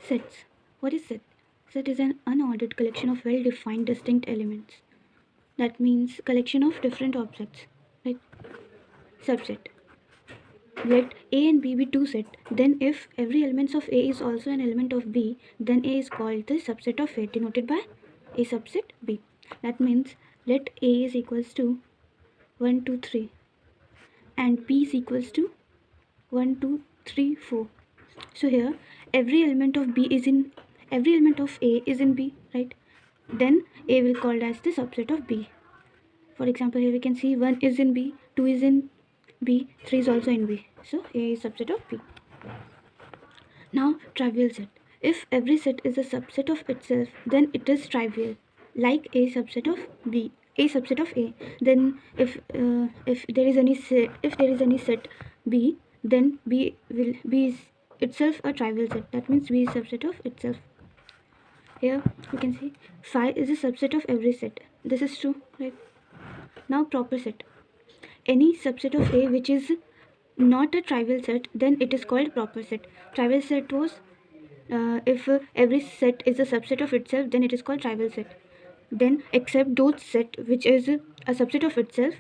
Sets. What is set? Set is an unordered collection of well-defined distinct elements. That means collection of different objects. Right? Subset. Let A and B be two sets. Then if every element of A is also an element of B, then A is called the subset of A, denoted by A subset B. That means let A is equals to 1, 2, 3 and B is equals to 1, 2, 3, 4. So here every element of A is in B, right? Then A will called as the subset of B. For example, here we can see 1 is in B, 2 is in B, 3 is also in B. So A is subset of B. Now trivial set. If every set is a subset of itself, then it is trivial, like A subset of B, A subset of A. Then if there is any set B, then B is itself a trivial set. That means B is subset of itself. Here we can see phi is a subset of every set. This is true, right? Now proper set. Any subset of A which is not a trivial set, then it is called proper set. Trivial set was if every set is a subset of itself, then it is called trivial set. Then except those set which is a subset of itself,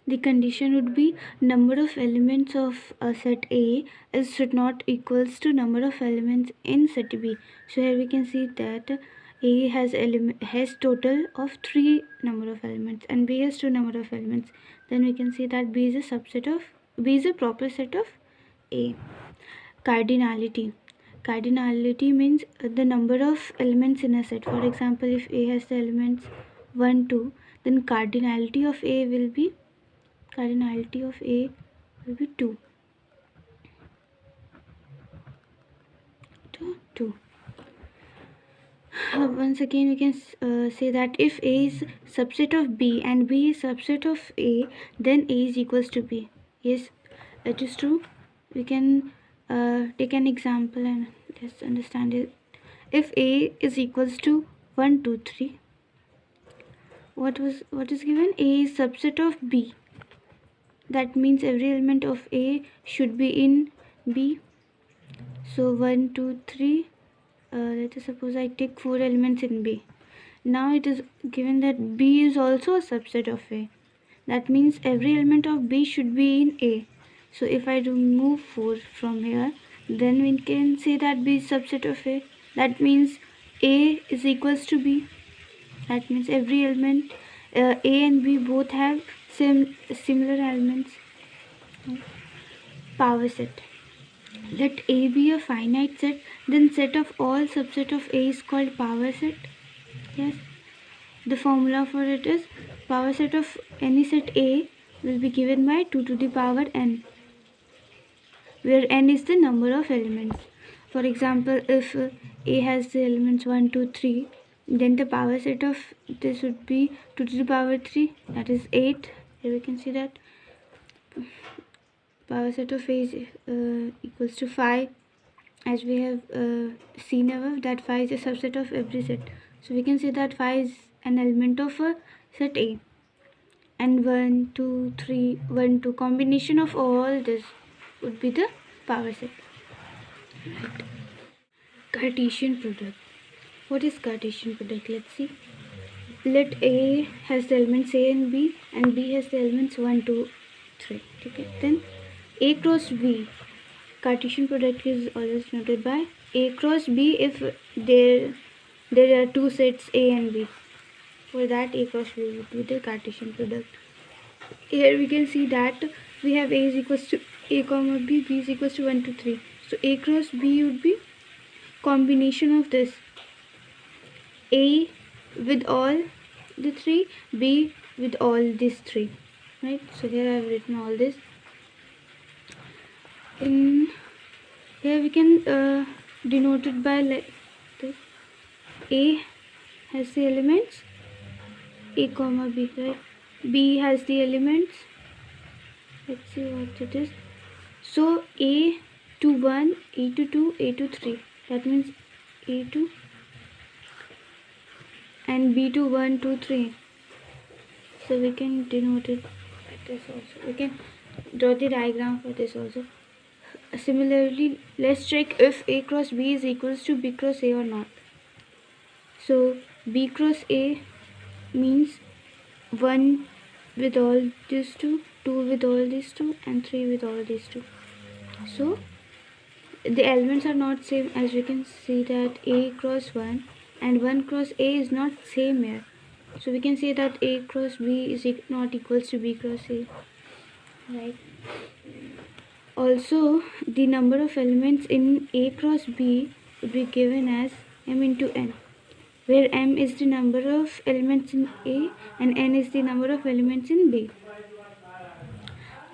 the condition would be number of elements of a set A is should not equals to number of elements in set B. So here we can see that A has total of 3 number of elements and B has 2 number of elements. Then we can see that B is a proper set of A. Cardinality. Cardinality means the number of elements in a set. For example, if A has the elements 1, 2, then cardinality of A will be 2. 2. Once again, we can say that if A is subset of B and B is subset of A, then A is equals to B. Yes, it is true. We can take an example and just understand it. If A is equals to 1, 2, 3, what is given? A is subset of B. That means every element of A should be in B. So 1, 2, 3. Let us suppose I take 4 elements in B. Now it is given that B is also a subset of A. That means every element of B should be in A. So if I remove 4 from here, then we can say that B is subset of A. That means A is equals to B. That means every element A and B both have similar elements. Power set. Let A be a finite set, then set of all subset of A is called power set. Yes. The formula for it is power set of any set A will be given by 2 to the power n, where n is the number of elements. For example, if A has the elements 1, 2, 3, then the power set of this would be 2 to the power 3, that is 8. Here we can see that power set of A is equals to 5, as we have seen above that 5 is a subset of every set. So we can say that 5 is an element of a set A, and 1, 2, 3, 1, 2 combination of all this would be the power set. Right. Cartesian product. What is Cartesian product? Let's see. Let A has the elements A and B has the elements 1, 2, 3. Okay. Then A cross B. Cartesian product is always noted by A cross B if there are two sets A and B. For that, A cross B would be the Cartesian product. Here we can see that we have A is equals to A comma B, B is equals to 1, 2, 3. So A cross B would be combination of this A with all the 3, B with all these 3. Right? So here I have written all this. In here we can denote it by like this. A has the elements A comma B, right? B has the elements, let's see what it is. So A to 1, A to 2, A to 3. That means A to and B to 1, 2, 3. So we can denote it like this also. We can draw the diagram for this also. Similarly, let's check if A cross B is equals to B cross A or not. So B cross A means 1 with all these two, 2 with all these two, and 3 with all these two. So the elements are not same, as we can see that A cross 1 and 1 cross A is not same here. So we can say that A cross B is not equals to B cross A, right? Also, the number of elements in A cross B would be given as m into n, where m is the number of elements in A and n is the number of elements in B.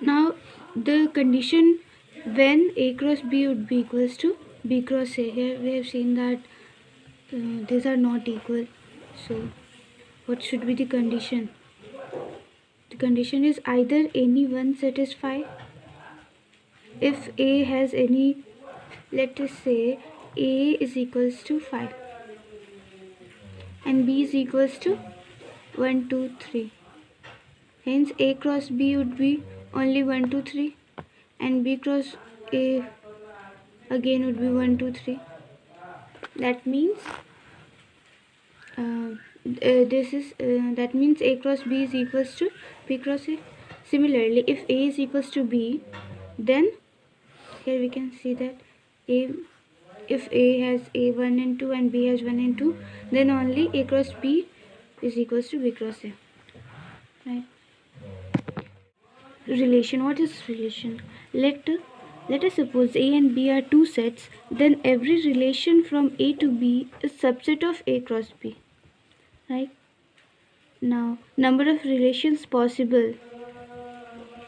Now, the condition when A cross B would be equals to B cross A. Here we have seen that these are not equal. So, what should be the condition? The condition is either any one satisfy. If A has any, let us say A is equals to 5 and B is equals to 1, 2, 3. Hence A cross B would be only 1, 2, 3 and B cross A again would be 1, 2, 3. That means that means A cross B is equals to B cross A. Similarly, if A is equals to B, then here we can see that if A has A1 and 2 and B has 1 and 2, then only A cross B is equals to B cross A. Right? Relation. What is relation? Let us suppose A and B are two sets, then every relation from A to B is subset of A cross B. Right? Now, number of relations possible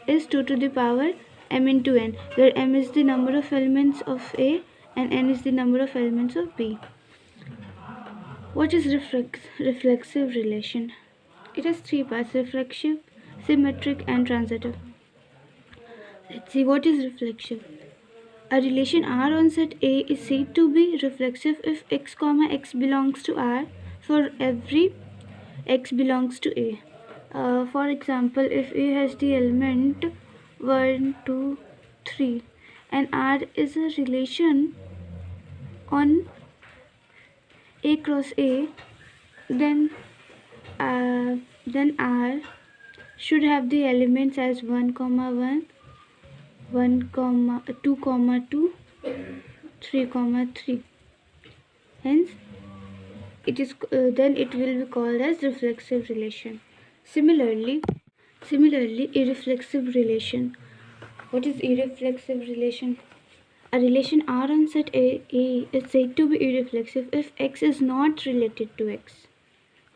is 2 to the power m into n, where m is the number of elements of A and n is the number of elements of B. What is reflexive relation? It has three parts: reflexive, symmetric, and transitive. Let's see what is reflexive. A relation R on set A is said to be reflexive if x comma x belongs to R for every x belongs to A. For example, if A has the element 1, 2, 3 and R is a relation on A cross A, then R should have the elements as 1, 1, 1, 2, 2, 3, 3. Hence, then it will be called as reflexive relation. Similarly, irreflexive relation. What is irreflexive relation? A relation R on set A is said to be irreflexive if x is not related to x.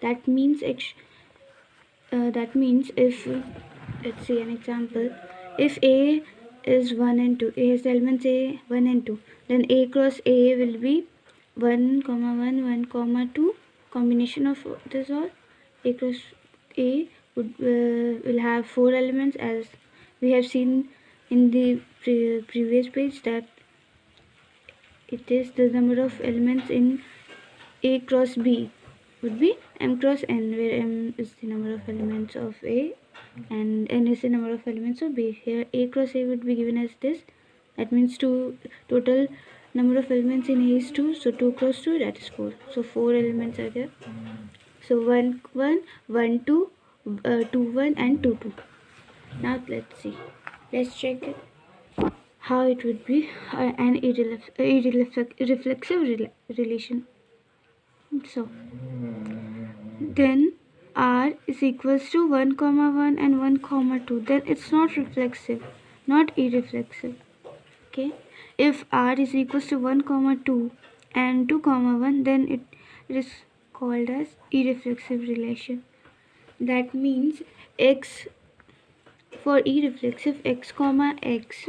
That means if let's see an example. If A is 1 and 2, A has the elements A 1 and 2, then A cross A will be 1, 1, 1, 2. Combination of this all. A cross A will have 4 elements, as we have seen in the previous page, that it is the number of elements in A cross B would be m cross n, where m is the number of elements of A and n is the number of elements of B. Here A cross A would be given as this. That means total number of elements in A is 2, so 2 cross 2, that is 4. So 4 elements are there. So 1, 1, 1, 2, 2, 1 and 2, 2. Now let's see. Let's check it. How it would be an irreflexive relation. So then R is equals to 1, 1 and 1, 2. Then it's not reflexive, not irreflexive. Okay. If R is equals to 1, 2 and 2, 1, then it is called as irreflexive relation. That means x, for irreflexive, x comma x,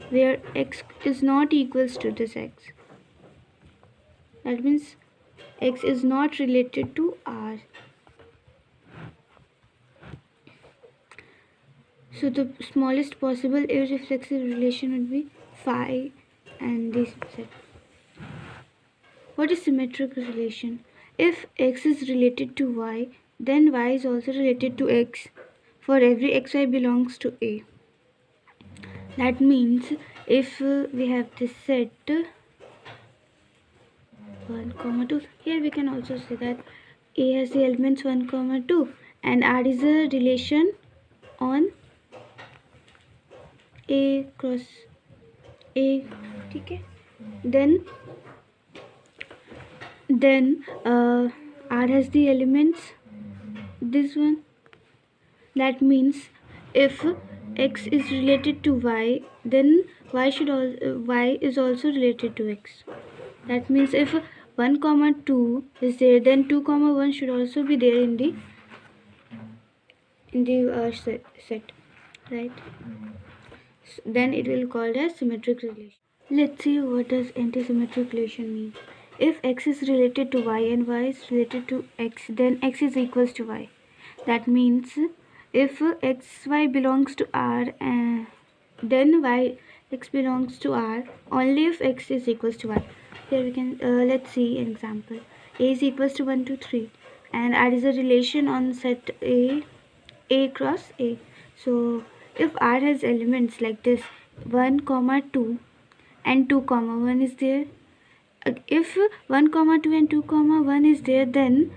where x is not equals to this x. That means x is not related to R. So the smallest possible irreflexive relation would be phi and this set. What is symmetric relation? If x is related to y, then y is also related to x for every xy belongs to A. That means if we have this set 1 comma 2, here we can also say that A has the elements 1 comma 2 and R is a relation on A cross A. Okay, then R has the elements this one. That means if x is related to y, then y is also related to x. That means if 1 comma 2 is there, then 2 comma 1 should also be there in the set, right? So then it will called as symmetric relation. Let's see what does antisymmetric relation mean. If x is related to y and y is related to x, then x is equals to y. That means if xy belongs to r, then y x belongs to r only if x is equals to y. Here we can let's see an example. A is equals to 1 to 3 and r is a relation on set a cross a. So if r has elements like this 1 comma 2 and 2 comma 1 is there, if 1 comma 2 and 2 comma 1 is there, then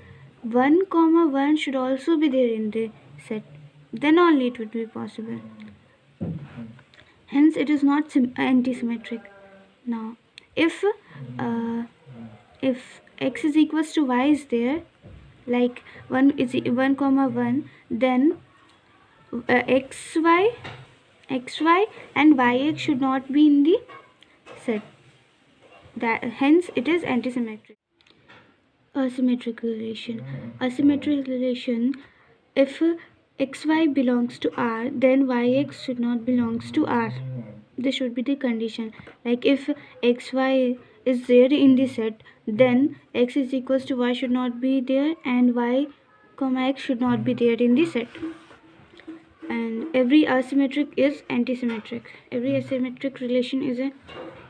1 comma 1 should also be there in the set, then only it would be possible. Hence it is not antisymmetric. Now if x is equals to y is there, like 1 comma 1, then xy and yx should not be in the set. That hence it is antisymmetric. Asymmetric relation. Asymmetric relation, if xy belongs to r, then yx should not belongs to r. This should be the condition. Like if xy is there in the set, then x is equals to y should not be there and y comma x should not be there in the set. And every asymmetric is antisymmetric. Every asymmetric relation is an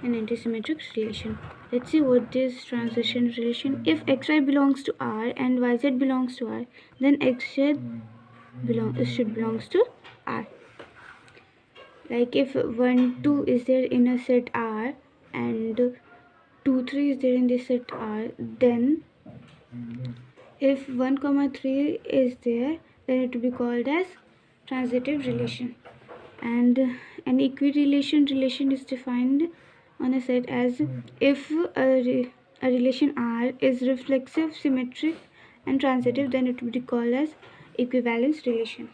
antisymmetric relation. Let's see what is transition relation. If xy belongs to r and yz belongs to r, then xz should belongs to r. Like if 1 2 is there in a set r and 2 3 is there in the set r, then if 1 comma 3 is there, then it will be called as transitive relation. And an equirelation relation is defined on a set as if a relation R is reflexive, symmetric and transitive, then it will be called as equivalence relation.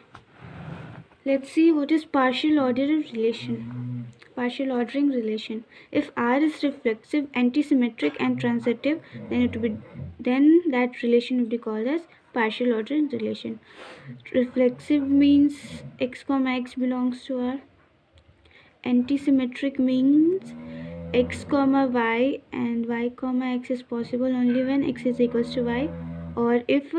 Let's see what is partial ordering relation. Partial ordering relation. If R is reflexive, antisymmetric and transitive, then that relation will be called as partial ordering relation. Reflexive means x comma x belongs to R. Antisymmetric means x comma y and y comma x is possible only when x is equals to y, or if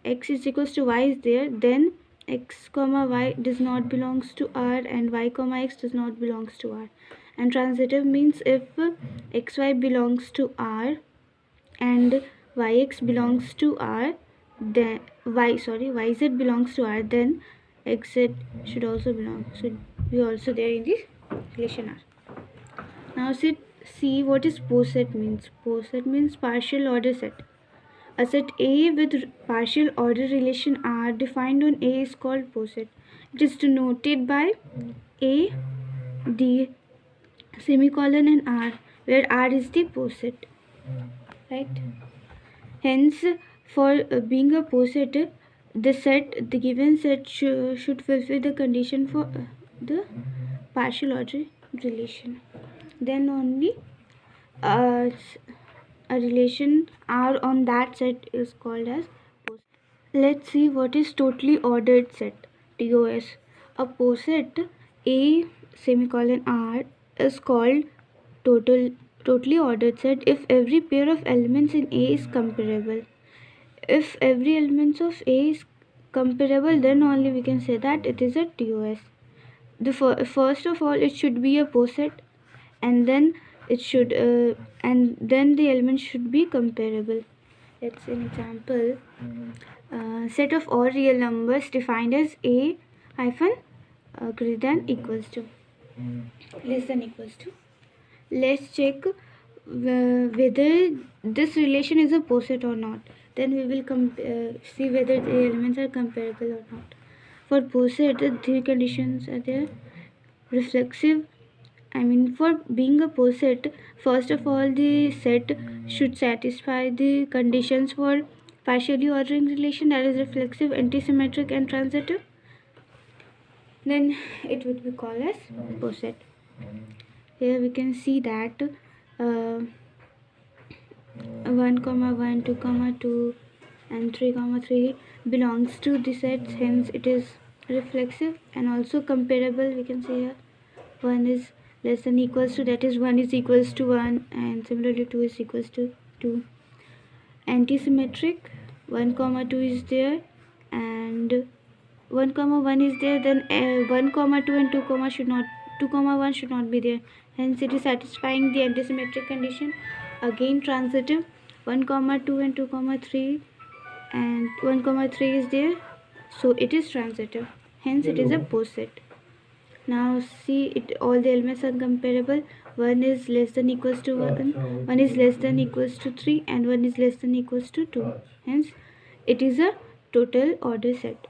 x is equals to y is there, then x comma y does not belongs to R and y comma x does not belongs to R. And transitive means if xy belongs to R and yx belongs to R, then yz belongs to R, then xz should also belong, should be also there in this relation R. Now see what is poset means. Poset means partial order set. A set A with partial order relation R defined on A is called poset. It is denoted by A, D, semicolon and R, where R is the poset. Right? Hence, for being a poset, the given set should fulfill the condition for the partial order relation. Then only a relation R on that set is called as poset. Let's see what is totally ordered set, TOS. A poset A semicolon R is called totally ordered set if every pair of elements in A is comparable. If every element of A is comparable, then only we can say that it is a TOS. First of all, it should be a poset, and then the elements should be comparable. Let's say an example. Set of all real numbers defined as A hyphen greater than equals to. less than equals to. Let's check whether this relation is a poset or not. Then we will see whether the elements are comparable or not. For poset, the three conditions are there. Reflexive, for being a poset, first of all, the set should satisfy the conditions for partially ordering relation, that is reflexive, antisymmetric, and transitive. Then it would be called as poset. Here we can see that 1 comma 1, 2 comma 2, and 3 comma 3 belongs to the sets, hence it is reflexive and also comparable. We can say here 1 is less than equals to, that is 1 is equals to 1, and similarly 2 is equals to 2. Antisymmetric, 1 comma 2 is there and 1 comma 1 is there, then 1 comma 2 and 2 comma 1 should not be there, hence it is satisfying the antisymmetric condition. Again transitive, 1 comma 2 and 2 comma 3 and 1 comma 3 is there, so it is transitive, hence it is a poset. Now see, it all the elements are comparable. 1 is less than equals to 1, 1 is less than equals to 3, and 1 is less than equals to 2, hence it is a total order set.